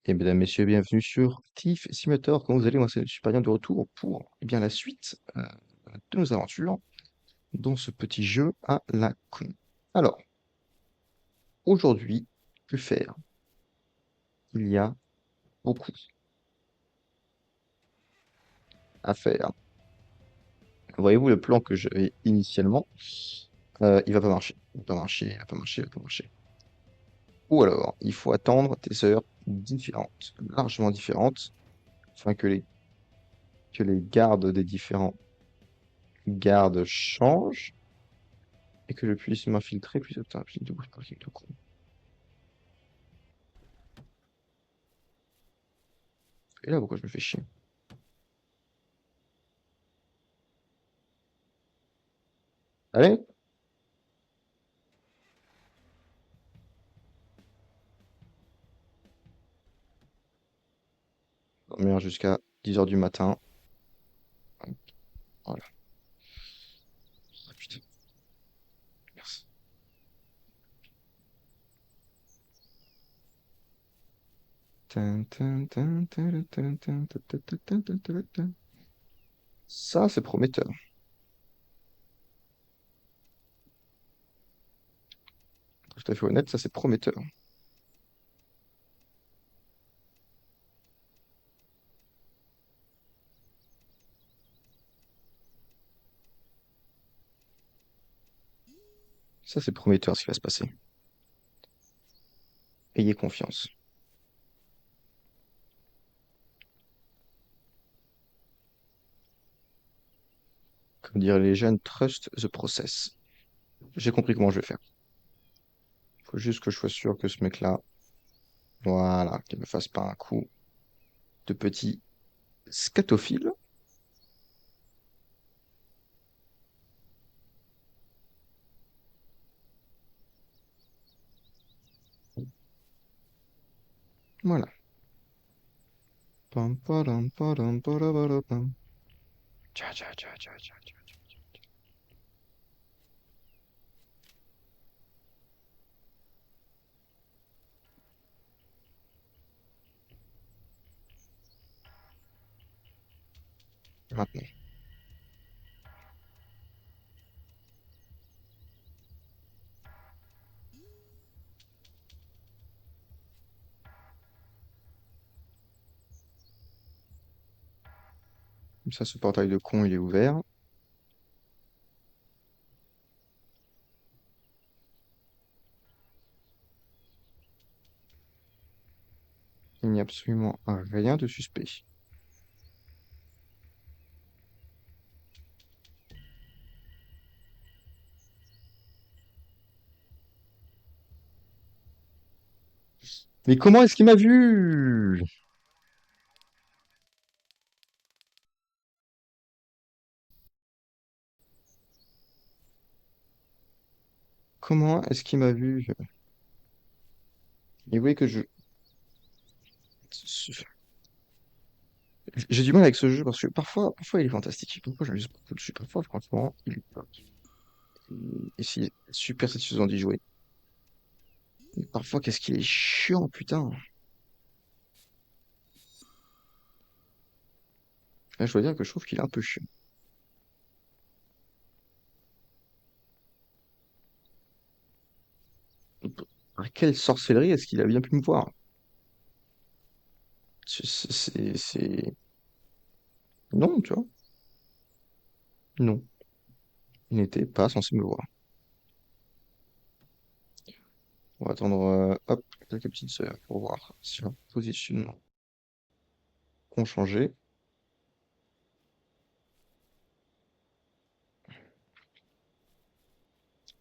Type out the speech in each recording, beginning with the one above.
Et mesdames, messieurs, bienvenue sur Thief Simulator. Comment vous allez? Moi, c'est super bien de retour pour la suite de nos aventures dans ce petit jeu à la con. Alors, aujourd'hui, que faire? Il y a beaucoup à faire. Voyez-vous, le plan que j'avais initialement, il va pas marcher. Il va pas marcher, il va pas marcher, il va pas marcher. Ou alors, il faut attendre des heures différentes, largement différentes, afin que les gardes des différents gardes changent et que je puisse m'infiltrer plus rapidement de parking de con. Et là, pourquoi je me fais chier? Allez, dormir jusqu'à 10 heures du matin. Voilà. Ah, putain, merci. Tin, tin, tin, tin, tin, tin, tin, tin, tin, tin, tin, tin, tin. Ça, c'est prometteur. Pour être tout à fait honnête, ça, c'est prometteur. Ça, c'est prometteur ce qui va se passer. Ayez confiance. Comme diraient les jeunes, trust the process. J'ai compris comment je vais faire. Faut juste que je sois sûr que ce mec-là, voilà, qu'il me fasse pas un coup de petit scatophile. Voilà. Pam, padam, padam, padabadabam. Tcha, tcha, tcha, tcha, tcha, tcha. Maintenant. Comme ça, ce portail de con, il est ouvert. Il n'y a absolument rien de suspect. Mais comment est-ce qu'il m'a vu? Comment est-ce qu'il m'a vu? Et oui que j'ai du mal avec ce jeu parce que parfois il est fantastique. Parfois j'amuse beaucoup dessus. Parfois, franchement, il est pas. Et c'est super satisfaisant d'y jouer. Mais parfois, qu'est-ce qu'il est chiant, putain. Là, je dois dire que je trouve qu'il est un peu chiant. Par quelle sorcellerie est-ce qu'il a bien pu me voir? Non, tu vois. Non. Il n'était pas censé me voir. On va attendre, hop, quelques petites heures pour voir si leur positionnement ont changé.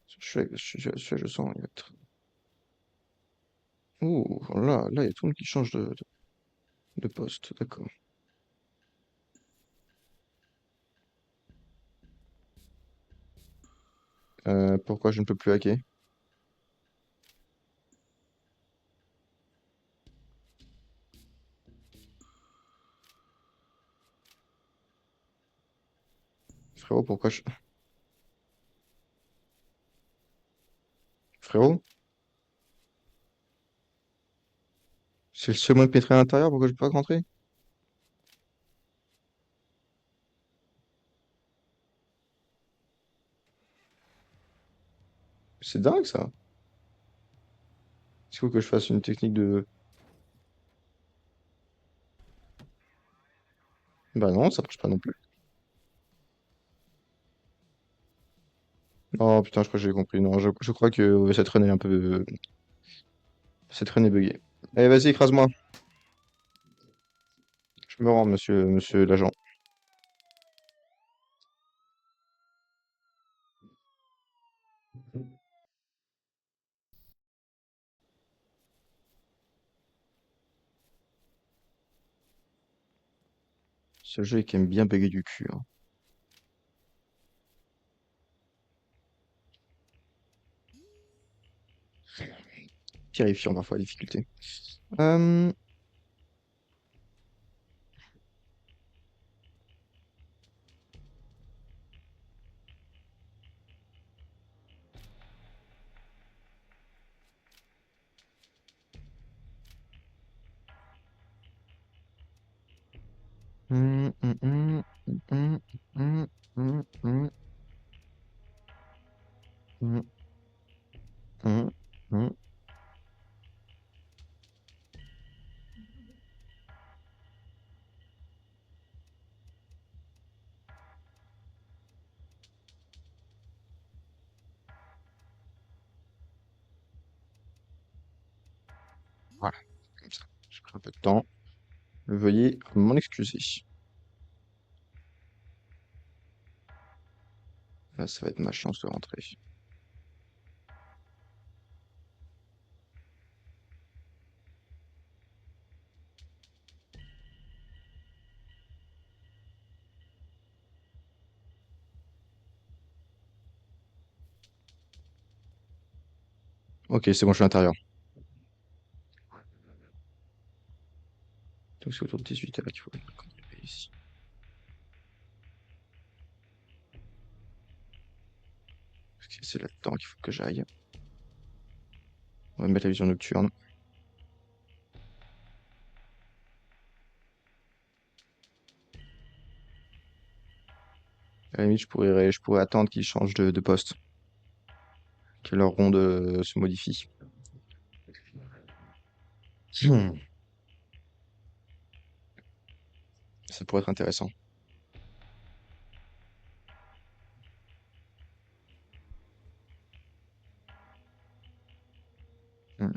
Je sens, il va être... Oh, là, il y a tout le monde qui change de poste, d'accord. Pourquoi je ne peux plus hacker? Frérot, pourquoi je... Frérot, C'est le seul moyen de pénétrer à l'intérieur, pourquoi je peux pas rentrer? C'est dingue ça. Il faut que je fasse une technique de... Bah non, ça marche pas non plus. Oh putain, je crois que j'ai compris. Non, je crois que cette run est un peu... Cette run est buggée. Allez, vas-y, écrase-moi. Je me rends, monsieur l'agent. Ce jeu est quand même bien buggé du cul, hein. Terrifiant parfois la difficulté. Euh... hum, hum, hum, hum, hum, hum, hum, hum, hum, hum. Voilà, comme ça. J'ai pris un peu de temps. Veuillez m'en excuser. Là, ça va être ma chance de rentrer. Ok, c'est bon, je suis à l'intérieur. Donc c'est autour de 18 heures qu'il faut contrôler ici. Parce que c'est là-dedans qu'il faut que j'aille. On va mettre la vision nocturne. À la limite, je pourrais attendre qu'ils changent de poste. Que leur ronde se modifie. Hmm, ça pourrait être intéressant. Hmm,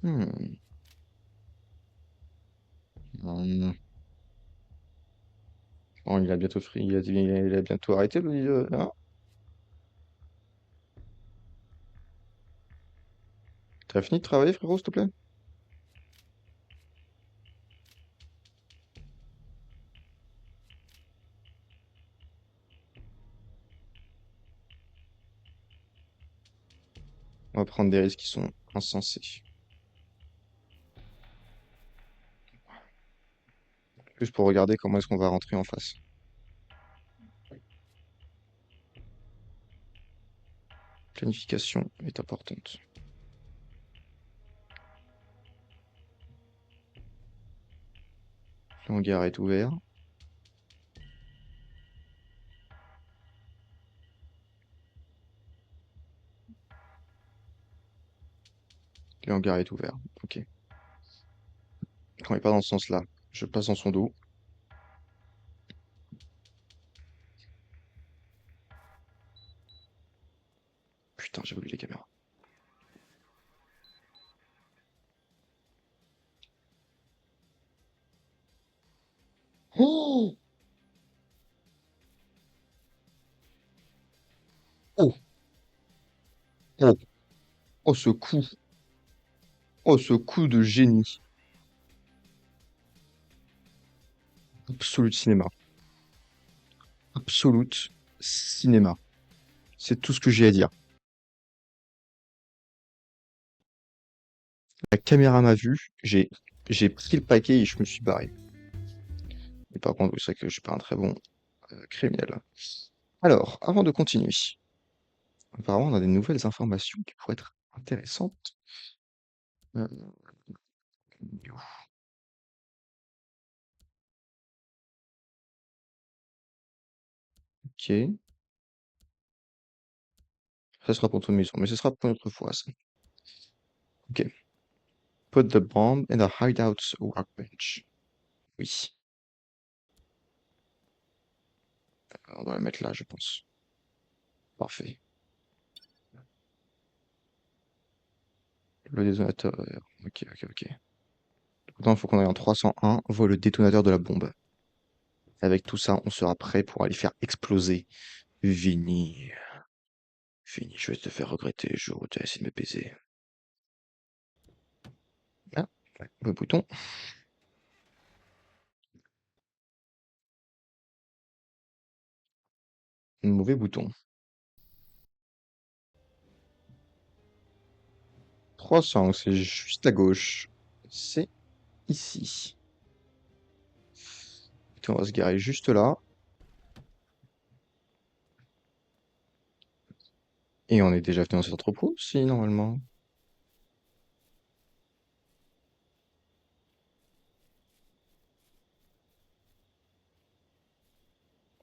hmm, hmm. Bon, il a bientôt il a bientôt arrêté, lui, là. T'as fini de travailler, frérot, s'il te plaît? On va prendre des risques qui sont insensés. Juste pour regarder comment est-ce qu'on va rentrer en face. Planification est importante. Le hangar est ouvert. Le hangar est ouvert. Ok. Quand il n'est pas dans ce sens-là, je passe dans son dos. Putain, j'ai voulu les caméras. Oh! Oh! Oh! Oh, ce coup! Oh, ce coup de génie! Absolute cinéma. Absolute cinéma. C'est tout ce que j'ai à dire. La caméra m'a vu, j'ai pris le paquet et je me suis barré. Et par contre, c'est vrai que je suis pas un très bon criminel. Alors, avant de continuer, Apparemment, on a des nouvelles informations qui pourraient être intéressantes. Euh, ok. Ça sera pour ton maison, mais ce sera pour une autre fois, ça. Ok. Put the bomb in the hideout's workbench. Oui. On doit la mettre là, je pense. Parfait. Le détonateur. Ok, ok, ok. Maintenant, il faut qu'on aille en 301, voit le détonateur de la bombe. Avec tout ça, on sera prêt pour aller faire exploser Vinny. Vinny, je vais te faire regretter le jour où tu as essayé de me baiser. Ah, le bouton. Mauvais bouton. 300, c'est juste à gauche. C'est ici. Et on va se garer juste là. Et on est déjà venu dans cet entrepôt, si, normalement.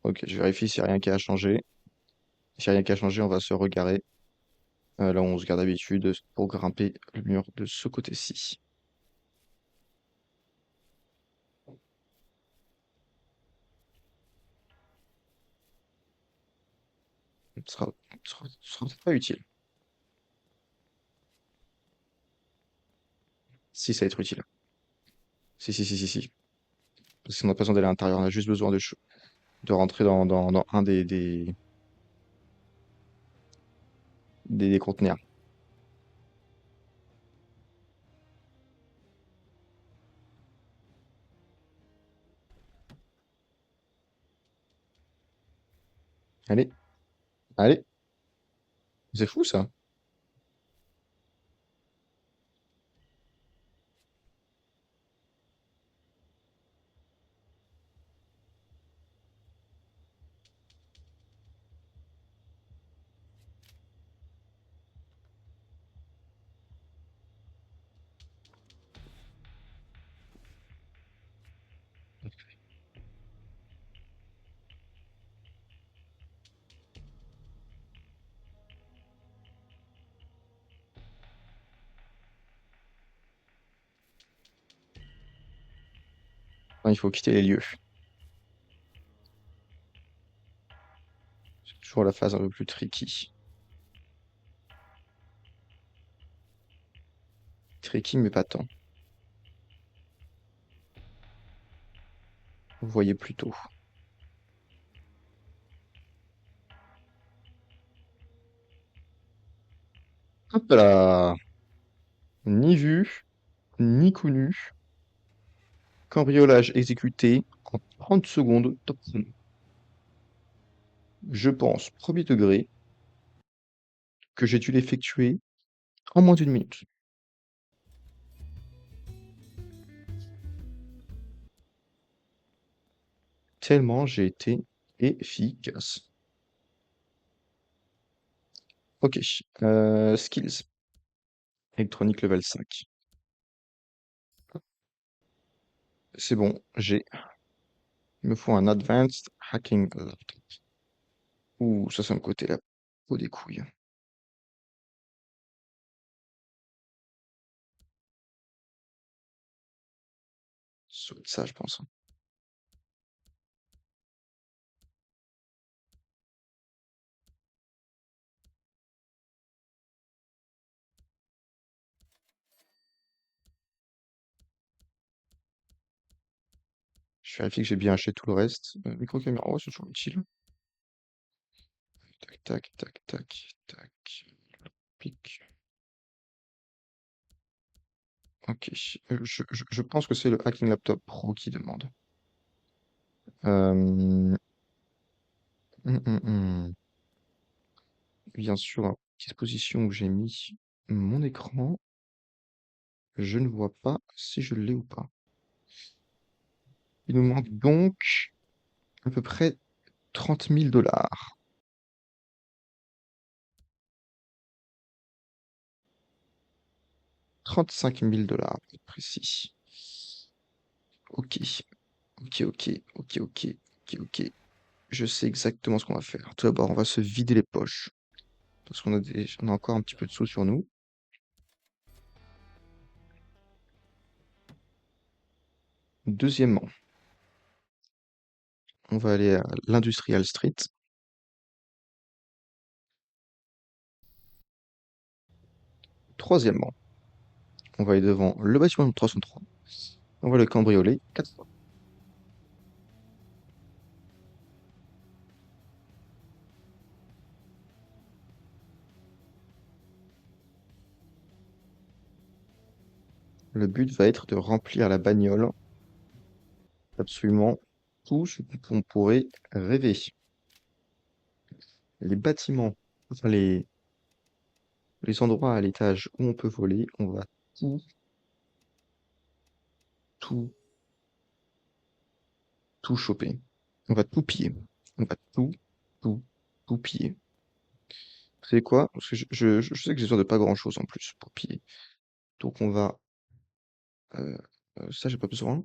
Ok, je vérifie s'il n'y a rien qui a changé. S'il n'y a rien qui a changé, on va se regarer. Là où on se garde d'habitude pour grimper le mur de ce côté-ci. Ce sera peut-être pas utile. Si, ça va être utile. Si, si, si, si, si. Parce qu'on n'a pas besoin d'aller à l'intérieur, on a juste besoin de rentrer dans un des conteneurs. Allez, allez. C'est fou, ça. Enfin, il faut quitter les lieux. C'est toujours la phase un peu plus tricky. Tricky, mais pas tant. Vous voyez plutôt. Hop là! Ni vu, ni connu. Cambriolage exécuté en 30 secondes. Top chrono. Je pense, premier degré, que j'ai dû l'effectuer en moins d'une minute. Tellement j'ai été efficace. Ok. Skills. Électronique level 5. C'est bon, j'ai. Il me faut un Advanced Hacking Laptop. Ouh, ça me côté la peau des couilles. Ça, je pense. Je vérifie que j'ai bien acheté tout le reste. Micro-caméra, ouais, c'est toujours utile. Tac, tac, tac, tac, tac. Pic. Ok. Je pense que c'est le Hacking Laptop Pro qui demande. Euh, hum. Bien sûr, à disposition où j'ai mis mon écran, je ne vois pas si je l'ai ou pas. Il nous manque donc à peu près 30 000 $. $35 000, pour être précis. Ok, ok, ok, ok, ok, ok, ok. Je sais exactement ce qu'on va faire. Tout d'abord, on va se vider les poches. Parce on a encore un petit peu de sous sur nous. Deuxièmement, on va aller à l'Industrial Street. Troisièmement, on va aller devant le bâtiment 303. On va le cambrioler 4 fois. Le but va être de remplir la bagnole absolument tout ce qu'on pourrait rêver. Les bâtiments, enfin les endroits à l'étage où on peut voler, on va tout, tout, tout choper. On va tout piller. On va tout, tout, tout piller. Vous savez quoi? Parce que je sais que j'ai besoin de pas grand-chose en plus pour piller. Donc on va... euh, ça, j'ai pas besoin.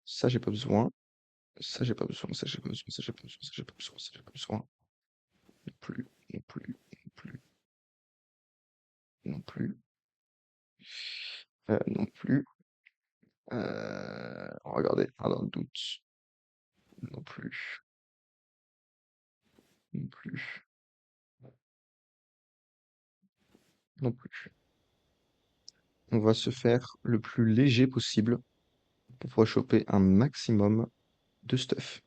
Ça, j'ai pas besoin. Ça, j'ai pas besoin. Ça, j'ai pas besoin. Ça, j'ai pas besoin. Ça, j'ai pas besoin. Ça, j'ai pas besoin. Non plus. Non plus. Non plus. Non plus. Non plus. Regardez. Ah, dans le doute. Non plus. Non plus. Non plus. On va se faire le plus léger possible pour pouvoir choper un maximum de stuff.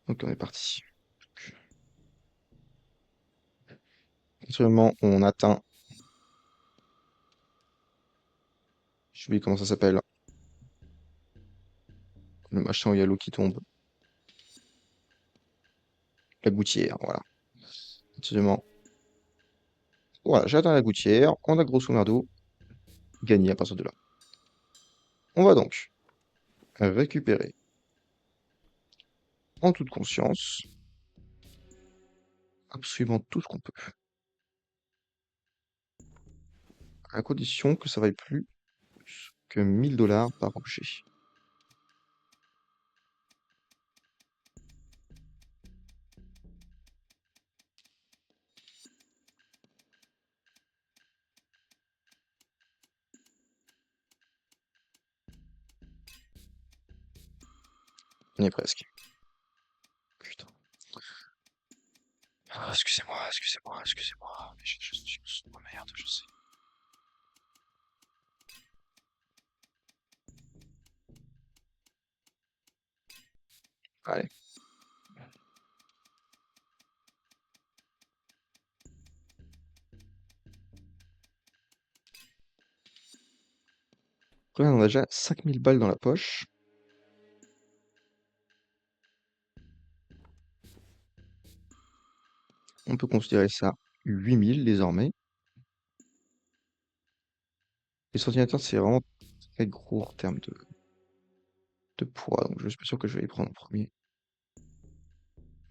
Donc on est parti. Actuellement, on atteint, je sais comment ça s'appelle, le machin où il y a l'eau qui tombe. La gouttière, voilà. Absolument. Voilà, j'ai atteint la gouttière. On a grosso merdo gagné à partir de là. On va donc récupérer en toute conscience absolument tout ce qu'on peut. À condition que ça vaille plus que $1000 par objet. On y est presque. Putain. Ah, excusez-moi, excusez-moi, excusez-moi. Mais je suis sous ma merde, je sais. Allez. Donc là, on a déjà 5000 balles dans la poche. On peut considérer ça 8000 désormais. Les ordinateurs, c'est vraiment très gros en termes de poids, donc je suis pas sûr que je vais les prendre en premier.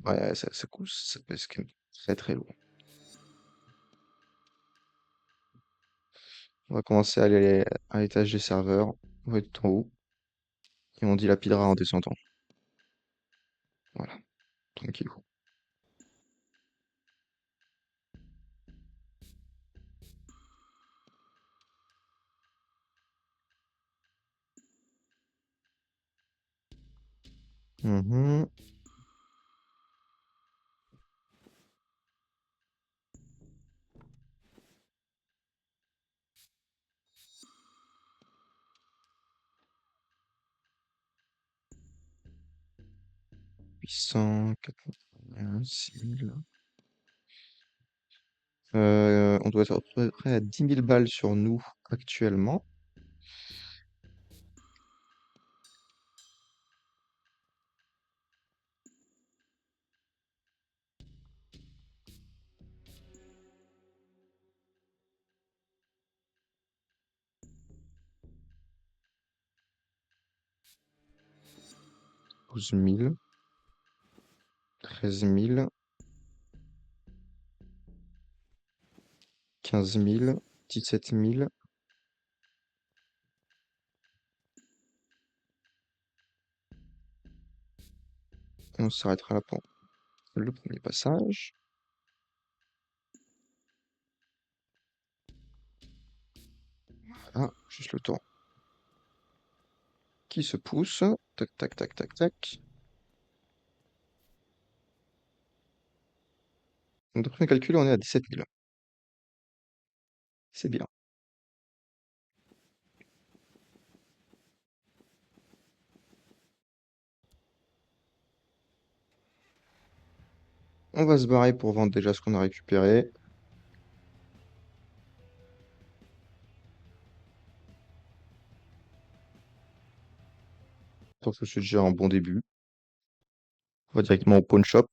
Ouais, ça coûte, ça pèse quand même très très lourd. On va commencer à aller à l'étage des serveurs. On va être tout en haut. Et on dilapidera en descendant. Voilà, tranquille. Mhm. 800, 4000, 6000. On doit être à peu près à 10 000 balles sur nous actuellement. Douze mille, 13 000. 15 000, 17 000. Et on s'arrêtera là pour le premier passage. Voilà, juste le temps qui se pousse. Tac, tac, tac, tac, tac. Donc, d'après mes calculs, on est à 17 000. C'est bien. On va se barrer pour vendre déjà ce qu'on a récupéré. Je pense que c'est déjà un bon début. On va directement au pawn shop.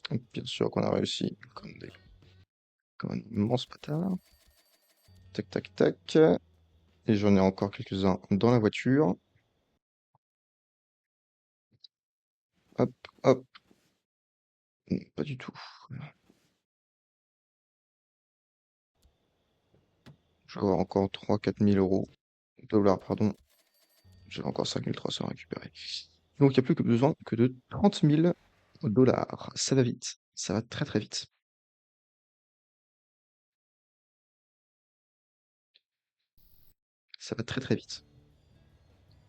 Donc, bien sûr qu'on a réussi comme un immense bâtard. Tac, tac, tac. Et j'en ai encore quelques-uns dans la voiture. Hop, hop. Non, pas du tout. Je vais avoir encore 3 000 à 4 000 euros. Dollars, pardon. J'ai encore 5 300 à récupérer. Donc, il n'y a plus que besoin que de 30 000 dollars. Ça va vite. Ça va très très vite. Ça va très très vite.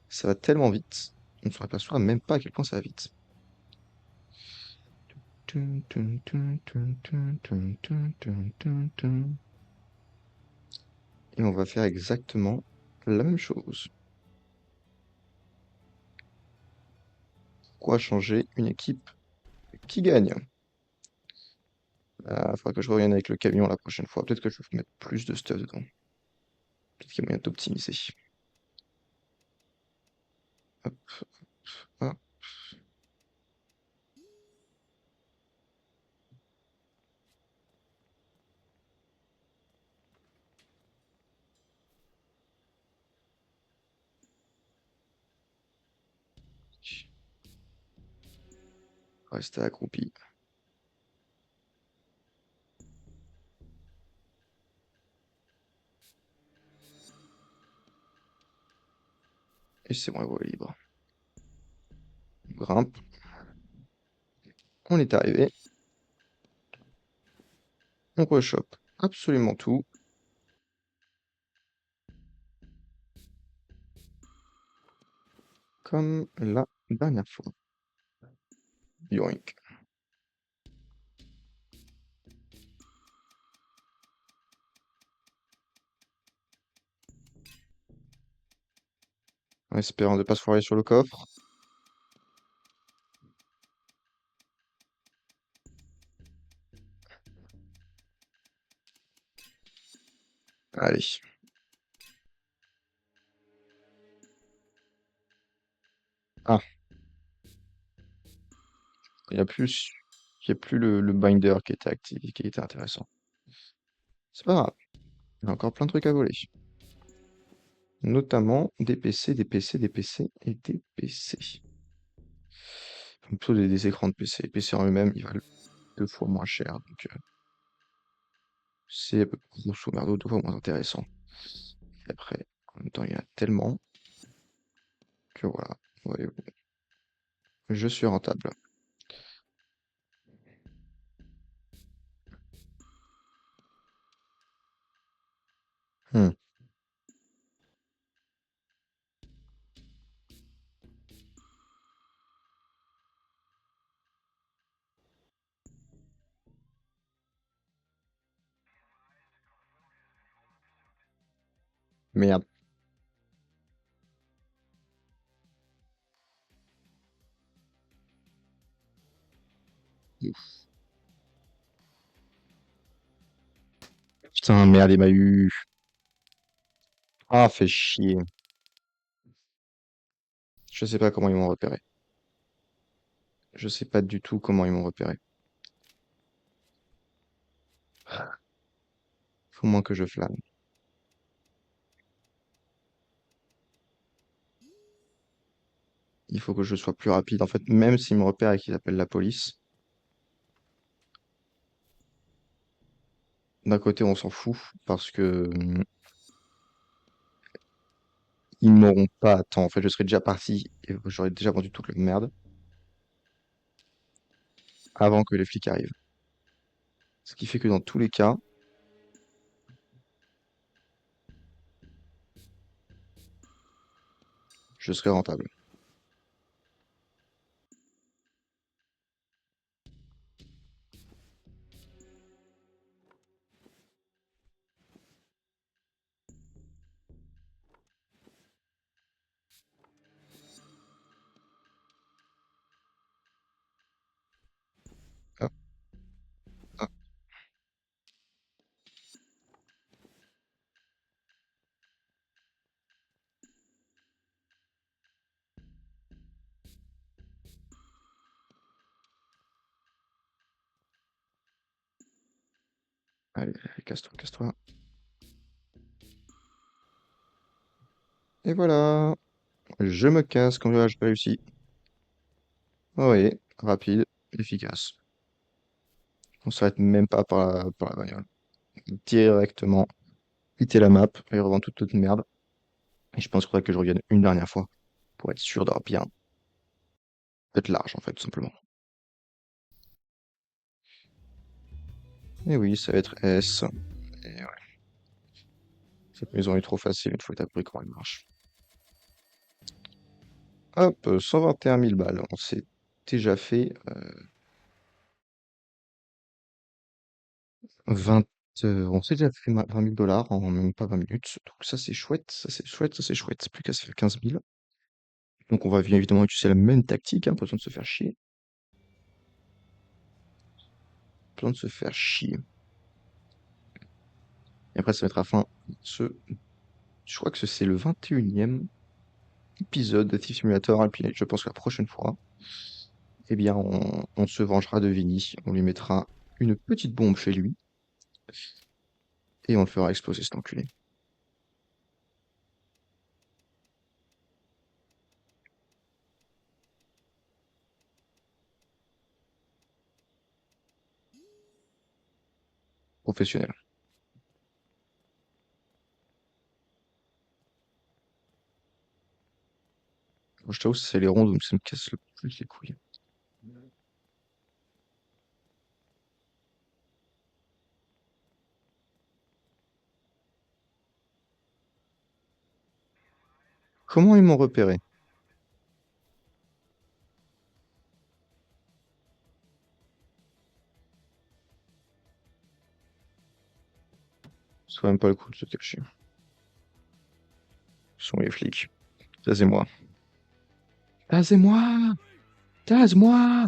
Ça va tellement vite, on ne se aperçoit même pas à quel point ça va vite. Tun, tun, tun, tun, tun, tun, tun, tun, tun, tun. Et on va faire exactement la même chose. Pourquoi changer une équipe qui gagne? Il faudra que je revienne avec le camion la prochaine fois. Peut-être que je vais mettre plus de stuff dedans. Peut-être qu'il y a moyen d'optimiser. Hop, hop. Rester accroupi. Et c'est bon, la voie est libre. On grimpe. On est arrivé. On rechoppe absolument tout. Comme la dernière fois. Yoink. En espérant ne pas se foirer sur le coffre. Allez. Ah, il n'y a plus, il y a plus le binder qui était actif, qui était intéressant. C'est pas grave. Il y a encore plein de trucs à voler. Notamment des PC, des PC, des PC et des PC. Enfin, plutôt des écrans de PC. Les PC en eux-mêmes, ils valent 2 fois moins cher. Donc, c'est grosso merdo 2 fois moins intéressant. Et après, en même temps, il y en a tellement que voilà. Voyez-vous, je suis rentable. Hmm. Merde. Putain, merde, il m'a eu. Ah, fait chier. Je sais pas comment ils m'ont repéré. Je sais pas du tout comment ils m'ont repéré. Faut moins que je flâne. Il faut que je sois plus rapide. En fait, même s'ils me repèrent et qu'ils appellent la police, D'un côté, on s'en fout parce que ils m'auront pas à temps. En fait, je serais déjà parti et j'aurais déjà vendu toute la merde avant que les flics arrivent. Ce qui fait que dans tous les cas, je serai rentable. Hop, hop. Allez, casse-toi, casse-toi. Et voilà, je me casse quand j'ai réussi. Oui, rapide, efficace. On s'arrête même pas par la bagnole. Directement, quitter la map et revendre toute notre merde. Et je pense qu'il faudrait que je revienne une dernière fois pour être sûr d'avoir bien être large en fait, tout simplement. Et oui, ça va être S. Et ouais, cette maison est trop facile, il faut être appris comment elle marche. Hop, 121 000 balles. On s'est déjà fait 20, on s'est déjà fait 20 000 dollars en même pas 20 minutes. Donc ça c'est chouette, ça c'est chouette, ça c'est chouette. Plus qu'à se faire 15 000. Donc on va bien évidemment utiliser la même tactique, hein, pas besoin de se faire chier. Pas besoin de se faire chier. Et après ça mettra fin à ce. Je crois que c'est le 21e épisode de Thief Simulator. Et puis je pense que la prochaine fois, eh bien on se vengera de Vinny. On lui mettra une petite bombe chez lui. Et on le fera exploser cet enculé. Professionnel. Moi, je t'avoue, c'est les rondes où ça me casse le plus les couilles. Comment ils m'ont repéré? Ça vaut même pas le coup de se cacher. Ce sont les flics. Tasez-moi. Tasez-moi! Tase-moi!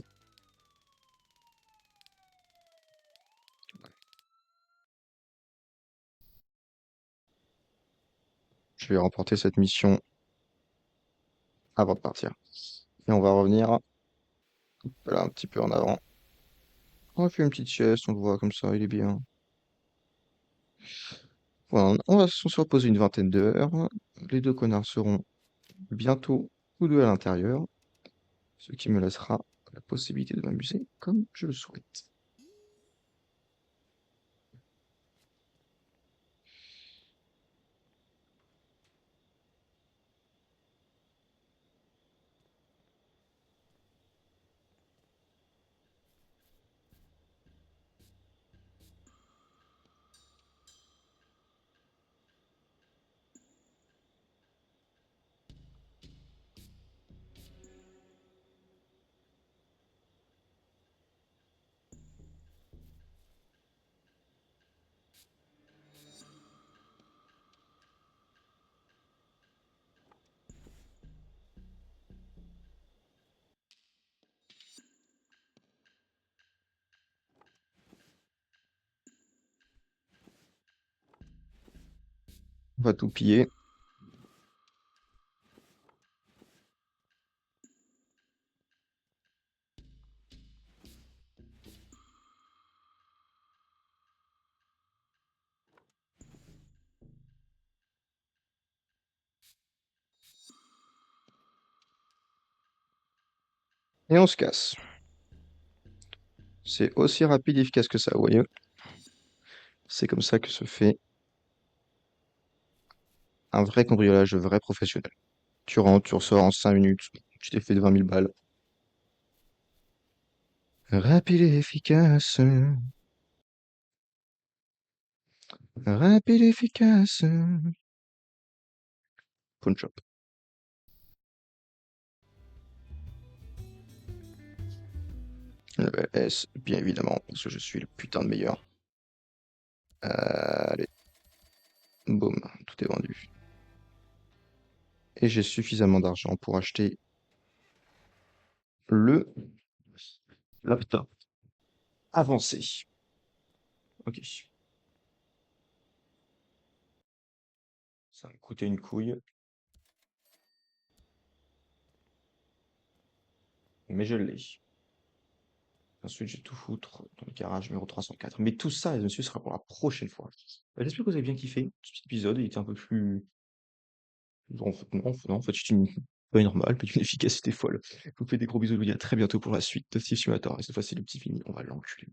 Je vais remporter cette mission avant de partir. Et on va revenir là, un petit peu en avant. On va faire une petite sieste, on le voit comme ça, il est bien. Voilà, on va se reposer une vingtaine d'heures. Les deux connards seront bientôt tous deux à l'intérieur, ce qui me laissera la possibilité de m'amuser comme je le souhaite. On va tout piller. Et on se casse. C'est aussi rapide et efficace que ça, vous voyez. C'est comme ça que se fait un vrai cambriolage, vrai professionnel. Tu rentres, tu ressors en 5 minutes, tu t'es fait de 20 000 balles. Rapide et efficace. Rapide et efficace. Pawn shop. Level S, bien évidemment, parce que je suis le putain de meilleur. Allez, boum, tout est vendu. Et j'ai suffisamment d'argent pour acheter le laptop avancé. Ok. Ça va me coûter une couille, mais je l'ai. Ensuite, je vais tout foutre dans le garage numéro 304. Mais tout ça, monsieur, sera pour la prochaine fois. J'espère que vous avez bien kiffé. Ce petit épisode, il était un peu plus... Non, en fait, c'est une... pas normale, mais d'une efficacité folle. Je vous fais des gros bisous, je vous dis à très bientôt pour la suite de Steve Simulator. Et cette fois, c'est le petit fini, on va l'enculer.